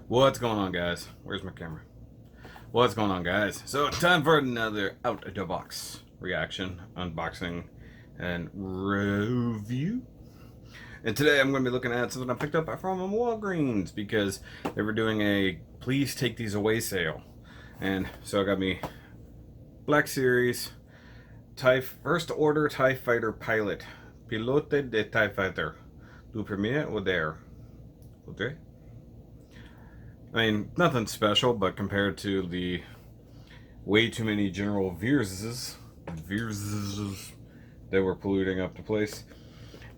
What's going on, guys? Where's my camera? What's going on, guys? So, time for another out of the box reaction, unboxing, and review. And today I'm going to be looking at something I picked up from Walgreens because they were doing a please take these away sale. And so I got me Black Series First Order TIE Fighter Pilot. Pilote de TIE Fighter. Du premier oder? Okay. I mean, nothing special, but compared to the way too many General Veerses that were polluting up the place,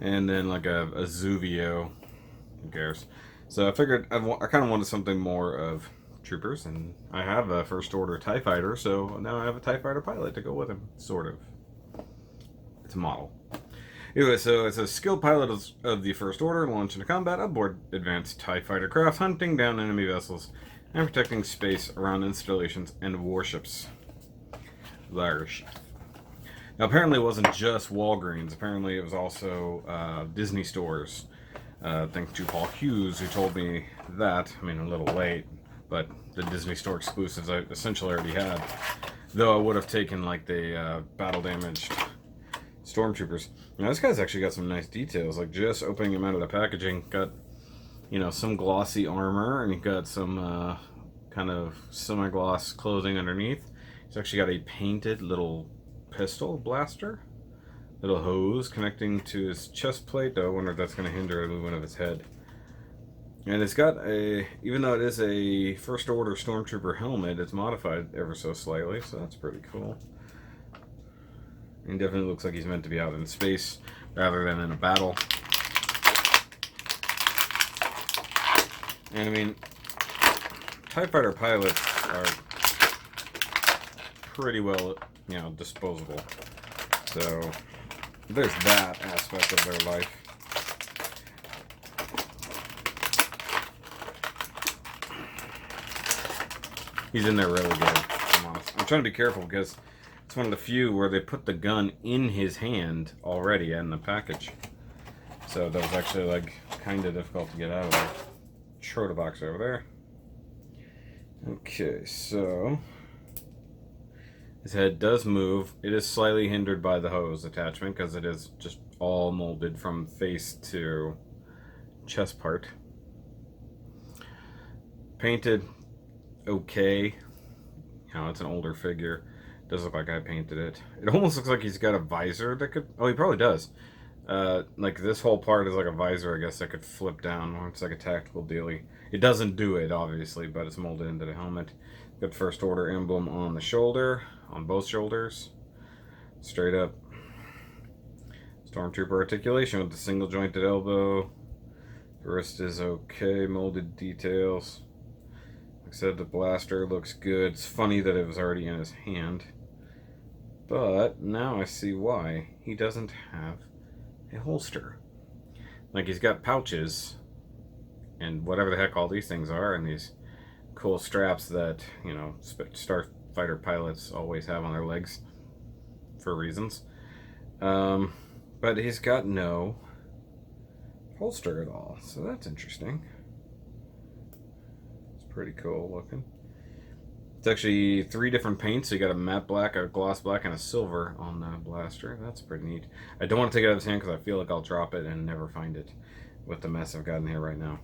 and then like a Zuvio, who cares? So I figured I kind of wanted something more of troopers, and I have a First Order TIE Fighter, so now I have a TIE Fighter pilot to go with him, sort of. It's a model. Anyway, so it's a skilled pilot of the First Order launched into combat aboard advanced TIE fighter craft, hunting down enemy vessels and protecting space around installations and warships. Large. Now, apparently, it wasn't just Walgreens. Apparently, it was also Disney stores. Thanks to Paul Hughes, who told me that. I mean, a little late, but the Disney store exclusives I essentially already had. Though I would have taken like the battle damaged stormtroopers. Now this guy's actually got some nice details. Like just opening him out of the packaging, got some glossy armor, and he got some kind of semi-gloss clothing underneath. He's actually got a painted little pistol blaster, little hose connecting to his chest plate. Though I wonder if that's going to hinder the movement of his head. And it's got even though it is a First Order Stormtrooper helmet, it's modified ever so slightly, so that's pretty cool. He definitely looks like he's meant to be out in space rather than in a battle. And I mean, TIE fighter pilots are pretty well, disposable. So there's that aspect of their life. He's in there really good, I'm honest. I'm trying to be careful because it's one of the few where they put the gun in his hand already in the package. So that was actually like kind of difficult to get out of there. Throw the box over there. Okay, so his head does move. It is slightly hindered by the hose attachment because it is just all molded from face to chest part. Painted okay. It's an older figure. Does look like I painted it. It almost looks like he's got a visor that could... Oh, he probably does. Like this whole part is like a visor, I guess, that could flip down. Or it's like a tactical dealie. It doesn't do it, obviously, but it's molded into the helmet. Got the First Order emblem on the shoulder, on both shoulders. Straight up. Stormtrooper articulation with the single jointed elbow. The wrist is okay. Molded details. Like I said, the blaster looks good. It's funny that it was already in his hand. But now I see why he doesn't have a holster. Like, he's got pouches and whatever the heck all these things are, and these cool straps that, starfighter pilots always have on their legs for reasons. But he's got no holster at all, so that's interesting. It's pretty cool looking. It's actually 3 different paints. So you got a matte black, a gloss black, and a silver on the blaster. That's pretty neat. I don't want to take it out of his hand because I feel like I'll drop it and never find it with the mess I've got in here right now.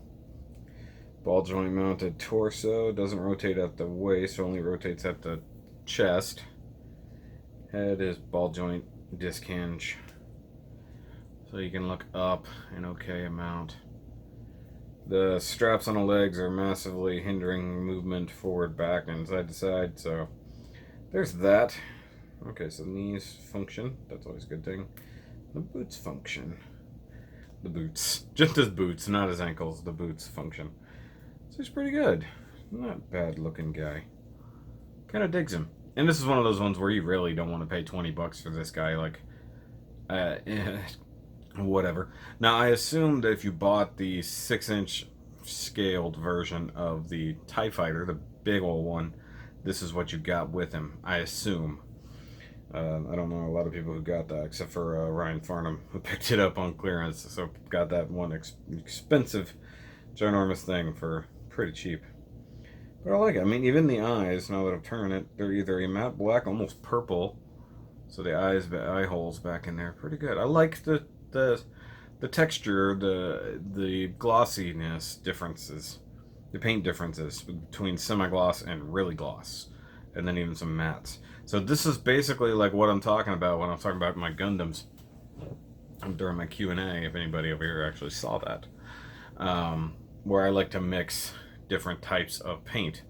Ball joint mounted torso. Doesn't rotate at the waist, only rotates at the chest. Head is ball joint disc hinge. So you can look up an okay amount. The straps on the legs are massively hindering movement forward, back, and side to side, so there's that. Okay, so the knees function. That's always a good thing. The boots function. The boots. Just his boots, not his ankles. The boots function. So he's pretty good. Not bad looking guy. Kind of digs him. And this is one of those ones where you really don't want to pay 20 bucks for this guy. Like, whatever. Now, I assume that if you bought the 6-inch scaled version of the TIE Fighter, the big old one, this is what you got with him, I assume. I don't know a lot of people who got that, except for Ryan Farnham, who picked it up on clearance, so got that one expensive, ginormous thing for pretty cheap. But I like it. I mean, even the eyes, now that I've turned it, they're either a matte black, almost purple. So the eye holes back in there, pretty good. I like the texture, the glossiness differences, the paint differences between semi-gloss and really gloss, and then even some mattes. So this is basically like what I'm talking about when I'm talking about my Gundams during my Q&A, if anybody over here actually saw that, where I like to mix different types of paint,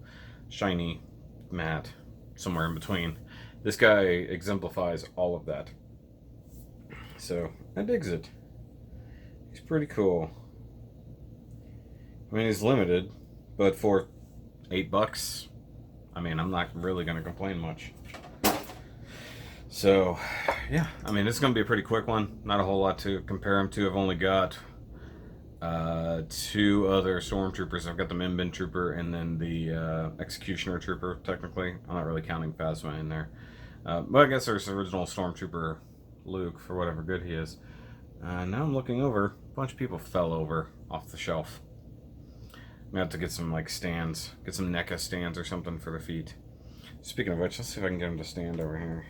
shiny, matte, somewhere in between. This guy exemplifies all of that. So I digs it. He's pretty cool. I mean, he's limited, but for $8, I mean, I'm not really gonna complain much. So, yeah, I mean, it's gonna be a pretty quick one. Not a whole lot to compare him to. I've only got 2 other stormtroopers. I've got the Minbin Trooper and then the Executioner Trooper, technically. I'm not really counting Phasma in there. But I guess there's the original Stormtrooper Luke, for whatever good he is. Now I'm looking over. A bunch of people fell over off the shelf. I'm gonna have to get some like stands, get some NECA stands or something for the feet. Speaking of which, let's see if I can get him to stand over here.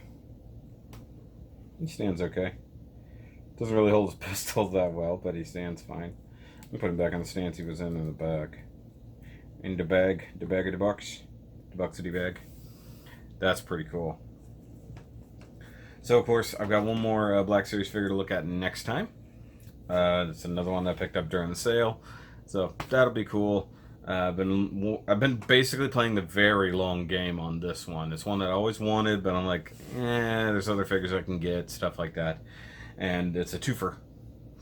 He stands okay. Doesn't really hold his pistol that well, but he stands fine. I'm put him back on the stance he was in the back. In the bag of the box. The boxity bag. That's pretty cool. So, of course, I've got one more Black Series figure to look at next time. It's another one that I picked up during the sale. So, that'll be cool. I've been basically playing the very long game on this one. It's one that I always wanted, but I'm like, there's other figures I can get, stuff like that. And it's a twofer.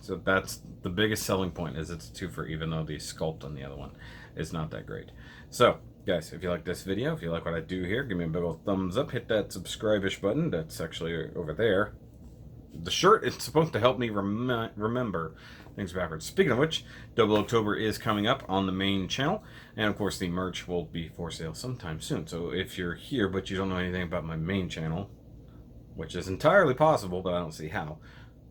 So that's the biggest selling point, is it's a twofer, even though the sculpt on the other one is not that great. So, guys, if you like this video, if you like what I do here, give me a big old thumbs up. Hit that subscribe-ish button. That's actually over there. The shirt is supposed to help me remember things backwards. Speaking of which, Double October is coming up on the main channel. And, of course, the merch will be for sale sometime soon. So if you're here but you don't know anything about my main channel, which is entirely possible, but I don't see how,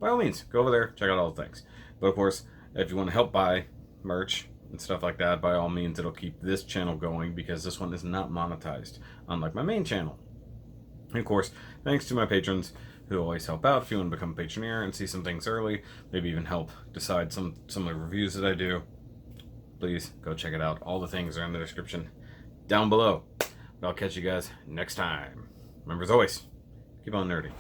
by all means, go over there, check out all the things. But, of course, if you want to help buy merch and stuff like that, by all means, it'll keep this channel going, because this one is not monetized, unlike my main channel. And, of course, thanks to my patrons who always help out. If you want to become a patroneer and see some things early, maybe even help decide some of the reviews that I do, please go check it out. All the things are in the description down below. But I'll catch you guys next time. Remember, as always, keep on nerdy.